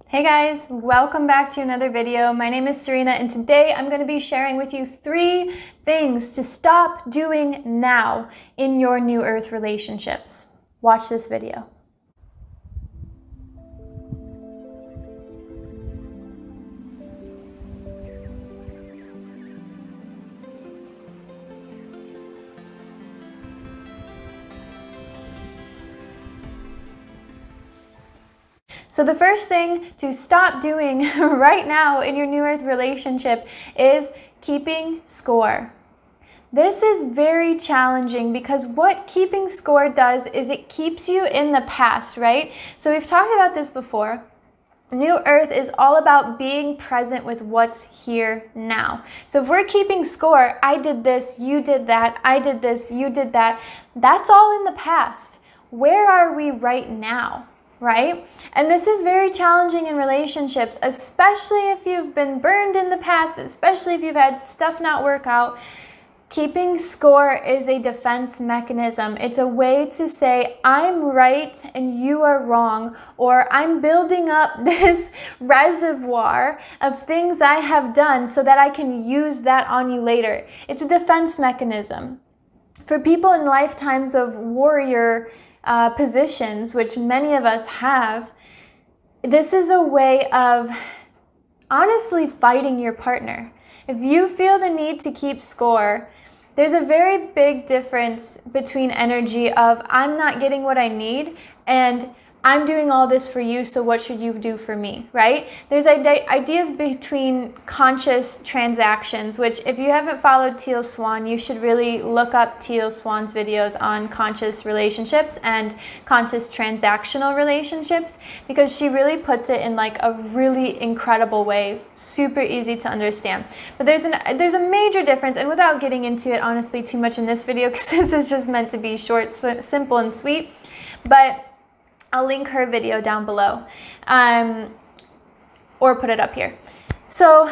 Hey guys, welcome back to another video. My name is Serena and today I'm going to be sharing with you 3 things to stop doing now in your New Earth relationships. Watch this video. So the first thing to stop doing right now in your New Earth relationship is keeping score. This is very challenging because what keeping score does is it keeps you in the past, right? So we've talked about this before. New Earth is all about being present with what's here now. So if we're keeping score, I did this, you did that, I did this, you did that, that's all in the past. Where are we right now? Right? And this is very challenging in relationships, especially if you've been burned in the past, especially if you've had stuff not work out. Keeping score is a defense mechanism. It's a way to say, I'm right and you are wrong, or I'm building up this reservoir of things I have done so that I can use that on you later. It's a defense mechanism. For people in lifetimes of warrior positions, which many of us have, this is a way of honestly fighting your partner. If you feel the need to keep score, there's a very big difference between energy of I'm not getting what I need and I'm doing all this for you, so what should you do for me, right? There's ideas between conscious transactions, which if you haven't followed Teal Swan, you should really look up Teal Swan's videos on conscious relationships and conscious transactional relationships, because she really puts it in like a really incredible way, super easy to understand. But there's a major difference, and without getting into it honestly too much in this video, because this is just meant to be short, simple, and sweet, but I'll link her video down below, or put it up here. So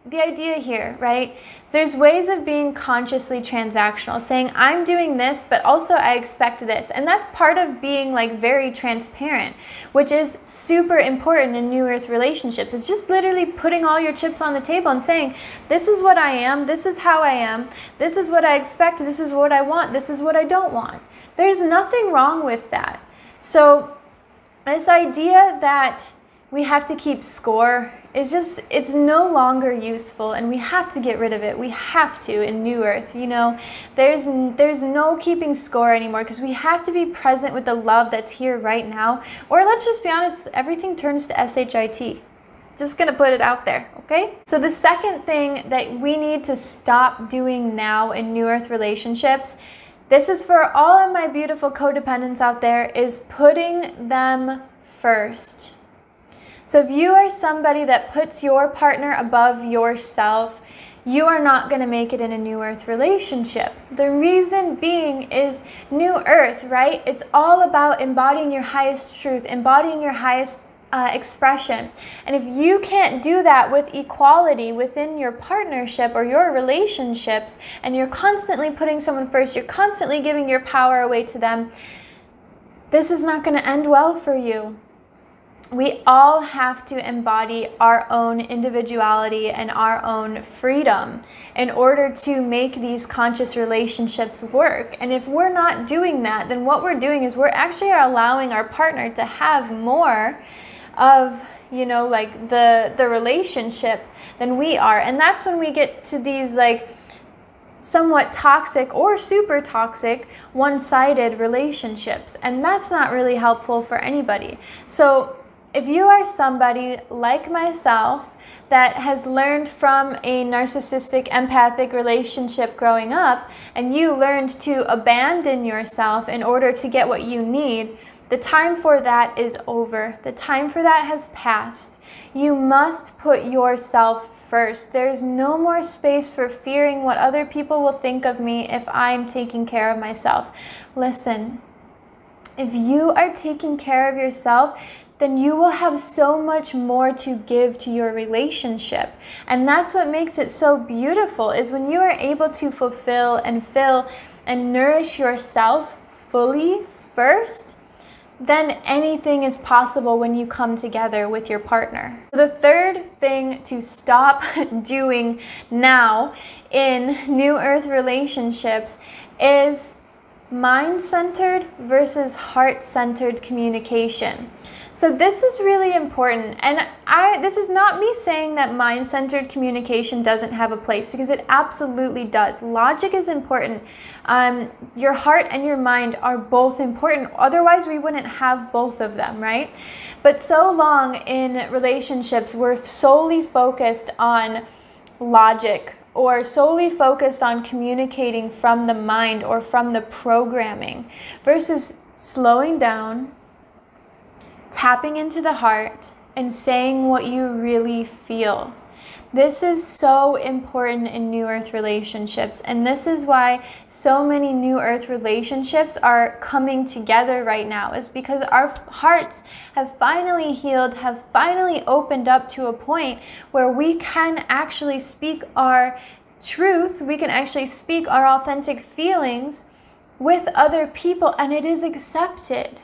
the idea here, right, there's ways of being consciously transactional, saying I'm doing this, but also I expect this. And that's part of being like very transparent, which is super important in New Earth relationships. It's just literally putting all your chips on the table and saying, this is what I am, this is how I am, this is what I expect, this is what I want, this is what I don't want. There's nothing wrong with that. So this idea that we have to keep score is just, it's no longer useful, and we have to get rid of it. We have to in New Earth, you know, there's no keeping score anymore, because we have to be present with the love that's here right now, or let's just be honest, everything turns to SHIT. Just gonna put it out there, okay? So the second thing that we need to stop doing now in New Earth relationships, this is for all of my beautiful codependents out there, is putting them first. So if you are somebody that puts your partner above yourself, you are not going to make it in a New Earth relationship. The reason being is New Earth, right? It's all about embodying your highest truth, embodying your highest expression. And if you can't do that with equality within your partnership or your relationships, and you're constantly putting someone first, you're constantly giving your power away to them, this is not going to end well for you. We all have to embody our own individuality and our own freedom in order to make these conscious relationships work. And if we're not doing that, then what we're doing is we're actually allowing our partner to have more of, you know, like the relationship than we are. And that's when we get to these like somewhat toxic or super toxic one-sided relationships, and that's not really helpful for anybody. So if you are somebody like myself that has learned from a narcissistic empathic relationship growing up, and you learned to abandon yourself in order to get what you need, the time for that is over. The time for that has passed. You must put yourself first. There's no more space for fearing what other people will think of me if I'm taking care of myself. Listen, if you are taking care of yourself, then you will have so much more to give to your relationship. And that's what makes it so beautiful, is when you are able to fulfill and fill and nourish yourself fully first, then anything is possible when you come together with your partner. The third thing to stop doing now in New Earth relationships is mind-centered versus heart-centered communication. So this is really important, and this is not me saying that mind-centered communication doesn't have a place, because it absolutely does. Logic is important. Your heart and your mind are both important. Otherwise, we wouldn't have both of them, right? But so long in relationships, we're solely focused on logic, or solely focused on communicating from the mind or from the programming, versus slowing down, tapping into the heart, and saying what you really feel. This is so important in New Earth relationships, and this is why so many New Earth relationships are coming together right now, is because our hearts have finally healed, have finally opened up to a point where we can actually speak our truth, we can actually speak our authentic feelings with other people, and it is accepted.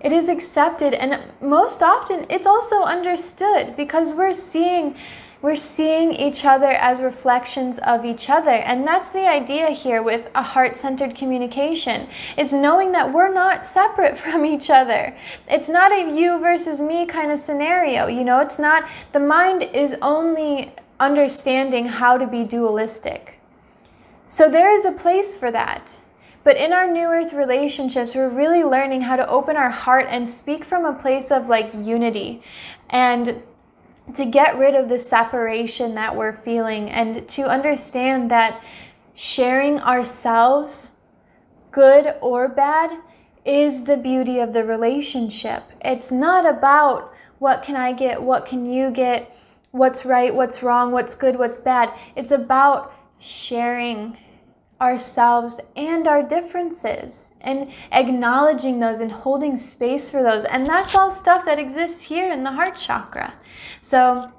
It is accepted, and most often it's also understood, because we're seeing each other as reflections of each other. And that's the idea here with a heart-centered communication, is knowing that we're not separate from each other. It's not a you versus me kind of scenario, you know. It's not, the mind is only understanding how to be dualistic. So there is a place for that. But in our New Earth relationships, we're really learning how to open our heart and speak from a place of like unity, and to get rid of the separation that we're feeling, and to understand that sharing ourselves, good or bad, is the beauty of the relationship. It's not about what can I get, what can you get, what's right, what's wrong, what's good, what's bad. It's about sharing ourselves and our differences, and acknowledging those and holding space for those. And that's all stuff that exists here in the heart chakra. So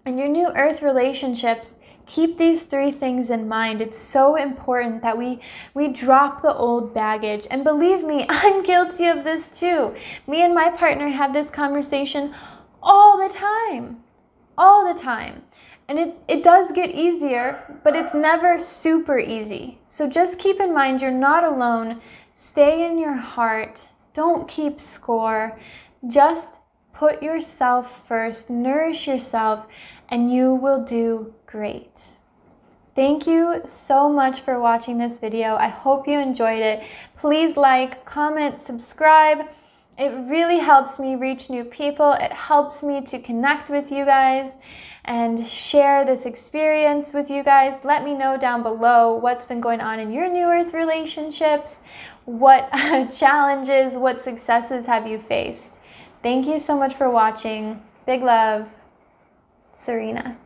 in your New Earth relationships, keep these three things in mind. It's so important that we drop the old baggage. And believe me, I'm guilty of this too. Me and my partner have this conversation all the time. All the time. And it does get easier, but it's never super easy. So just keep in mind, you're not alone. Stay in your heart. Don't keep score. Just put yourself first, nourish yourself, and you will do great. Thank you so much for watching this video. I hope you enjoyed it. Please like, comment, subscribe. It really helps me reach new people. It helps me to connect with you guys and share this experience with you guys. Let me know down below what's been going on in your New Earth relationships, what challenges, what successes have you faced. Thank you so much for watching. Big love, Serena.